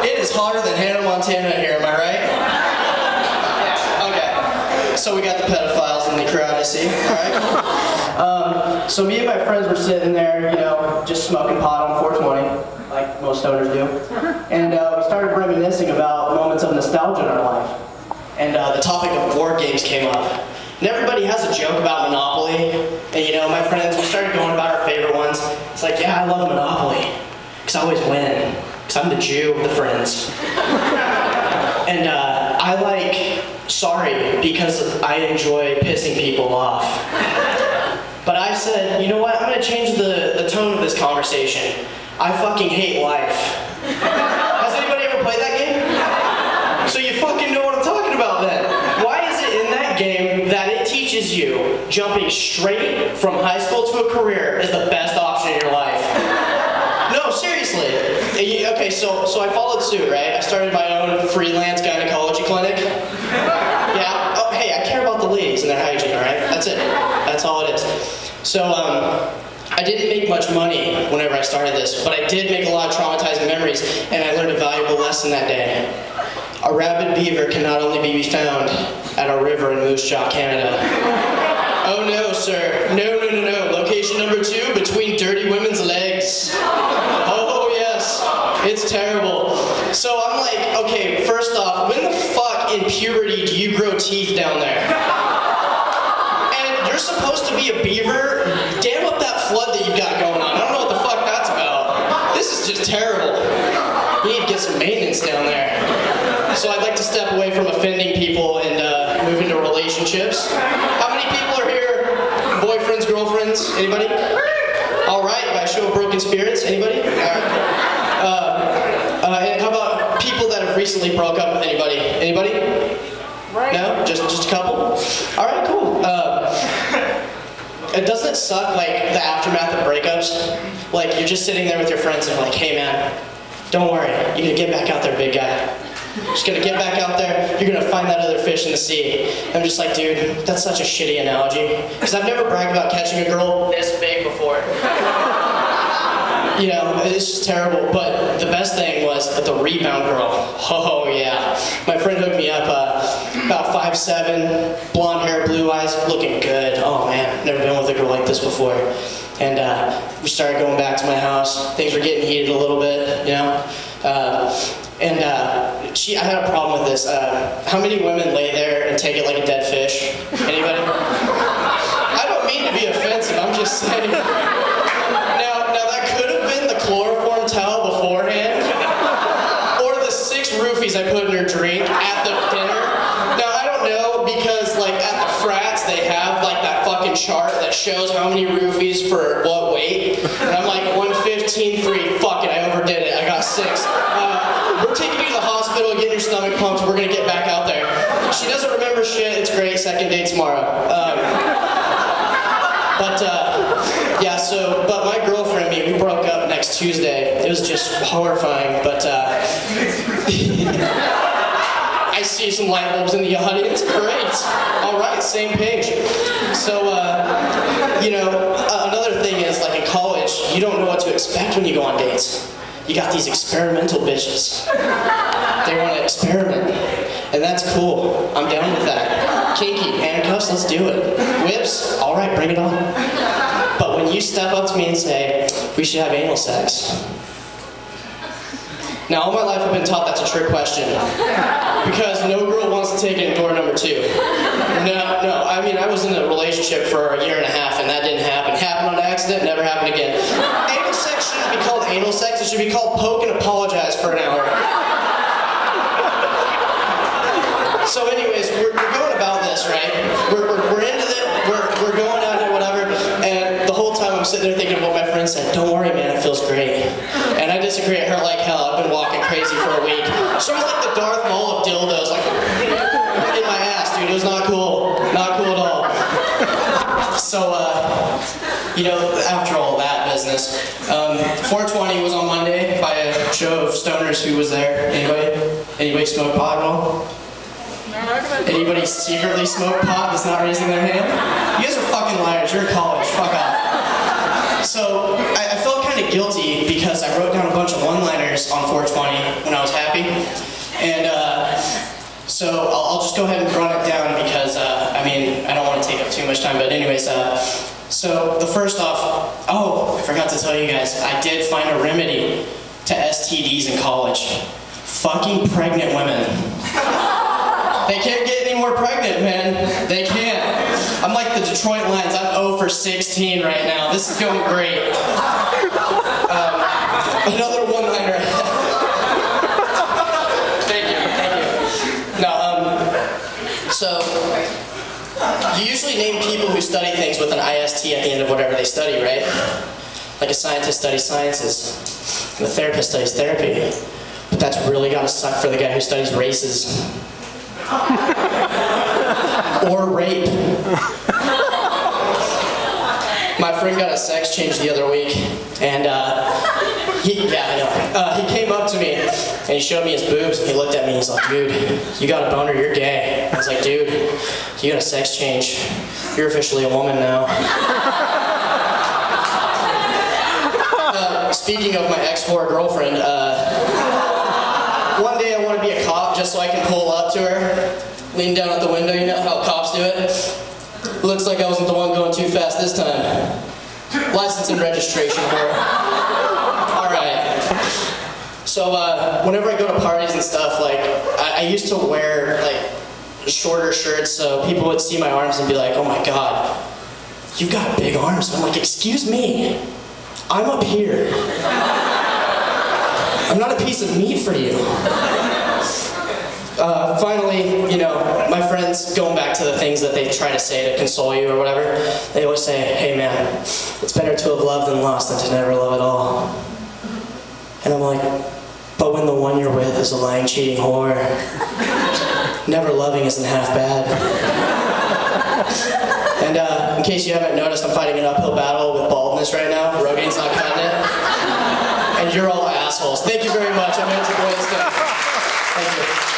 It is hotter than Hannah Montana here, am I right? Yeah, okay. So we got the pedophiles in the crowd, I see, alright? So me and my friends were sitting there, you know, just smoking pot on 420, like most stoners do. And we started reminiscing about moments of nostalgia in our life. And the topic of board games came up. And everybody has a joke about Monopoly. And you know, my friends, we started going about our favorite ones. It's like, yeah, I love Monopoly, because I always win. Because I'm the Jew of the friends. And I like Sorry because I enjoy pissing people off. But I said, you know what, I'm going to change the tone of this conversation. I fucking hate life. Has anybody ever played that game? So you fucking know what I'm talking about then. Why is it in that game that it teaches you jumping straight from high school to a career is the best option in your life? No, seriously. Okay, so I followed suit, right? I started my own freelance gynecology clinic. Yeah. Oh, hey, I care about the ladies and their hygiene, all right? That's it. That's all it is. So, I didn't make much money whenever I started this, but I did make a lot of traumatizing memories, and I learned a valuable lesson that day. A rabid beaver can not only be found at a river in Moose Jaw, Canada. Oh no, sir. No. Location number 2, between dirty women's legs. Oh yes, it's terrible. So I'm like, okay, first off, when the fuck in puberty do you grow teeth down there? And you're supposed to be a beaver? Damn up that flood that you've got going on. I don't know what the fuck that's about. This is just terrible. You need to get some maintenance down there. So I'd like to step away from offending people and move into relationships. How many people are here? Boyfriends, girlfriends? Anybody? All right, by show of broken spirits. Anybody? All right. And how about people that have recently broke up with anybody? Anybody? No? Just a couple? All right, cool. Doesn't it suck, like, the aftermath of breakups? Like, you're just sitting there with your friends and like, hey man, don't worry, you're gonna get back out there, big guy. You're just gonna get back out there, you're gonna find that other fish in the sea. I'm just like, dude, that's such a shitty analogy. Because I've never bragged about catching a girl this big before. You know, it's just terrible. But the best thing was the rebound girl. Oh yeah. My friend hooked me up, about 5'7", blonde hair, blue eyes, looking good. Oh man, never been with a girl like this before. And we started going back to my house. Things were getting heated a little bit, you know. I had a problem with this. How many women lay there and take it like a dead fish? Anybody? I don't mean to be offensive, I'm just saying. Now that could have been the chloroform towel beforehand, or the 6 roofies I put in her drink at the dinner. Now I don't know, because like at the frats they have like that fucking chart that shows how many roofies for what weight. And I'm like 115.3, fuck it, I overdid it, I got 6. We're taking you to the hospital, getting your stomach pumped, we're gonna get back out there. She doesn't remember shit, it's great, second date tomorrow. But my girlfriend and me, we broke up next Tuesday. It was just horrifying, but I see some light bulbs in the audience, great. All right, same page. So, you know, another thing is, like in college, you don't know what to expect when you go on dates. You got these experimental bitches. They want to experiment. And that's cool. I'm down with that. Kinky, handcuffs, let's do it. Whips, all right, bring it on. But when you step up to me and say, we should have anal sex. Now, all my life I've been taught that's a trick question. Because no girl wants to take it in door number 2. No, I mean, I was in a relationship for a year and a half and that didn't happen. Happened on accident, never happened again. Anal sex shouldn't be called anal sex, it should be called poke and apologize for an hour. So anyways, we're going about this, right? We're into it, we're going at it, whatever, and the whole time I'm sitting there thinking of what my friend said, don't worry man, it feels great. And I disagree, it hurt like hell, I've been walking crazy for a week. She was like the Darth Maul of dildos, like in my ass, dude, it was not cool. Not cool at all. So, you know, after all that business, 420 was on Monday by a show of stoners who was there. Anybody smoke pot at all? Anybody secretly smoke pot that's not raising their hand? You guys are fucking liars, you're in college, fuck off. So, I felt kind kind of guilty because I wrote down a bunch of one-liners on 420 when I was happy. And so I'll just go ahead and run it down because, I mean, I don't want to take up too much time, but anyways, so the first off, oh, I forgot to tell you guys, I did find a remedy to STDs in college. Fucking pregnant women. They can't get any more pregnant, man. They can't. I'm like the Detroit Lions. I'm 0 for 16 right now. This is going great. Another one-liner. Thank you. No, so you usually name people who study things with an IST at the end of whatever they study, right? Like a scientist studies sciences, and a therapist studies therapy. But that's really gotta suck for the guy who studies races. Or rape. My friend got a sex change the other week, and he came up to me and he showed me his boobs and he looked at me and he's like, dude, you got a boner, you're gay. I was like, dude, you got a sex change. You're officially a woman now. Speaking of my ex-whore girlfriend, one day I want to be a cop just so I can pull up to her, lean down out the window, you know how cops do it? Looks like I wasn't the one going too fast this time. License and registration, whore. Alright. So, whenever I go to parties and stuff, like, I used to wear, like, shorter shirts so people would see my arms and be like, oh my god, you've got big arms. I'm like, excuse me, I'm up here. I'm not a piece of meat for you. Finally, you know, my friends, going back to the things that they try to say to console you or whatever, they always say, hey man, it's better to have loved than lost than to never love at all. And I'm like, but when the one you're with is a lying, cheating whore, never loving isn't half bad. And in case you haven't noticed, I'm fighting an uphill battle with baldness right now. Rogain's not cutting it. And you're all assholes. Thank you very much. I'm Andrew Boydston. Thank you.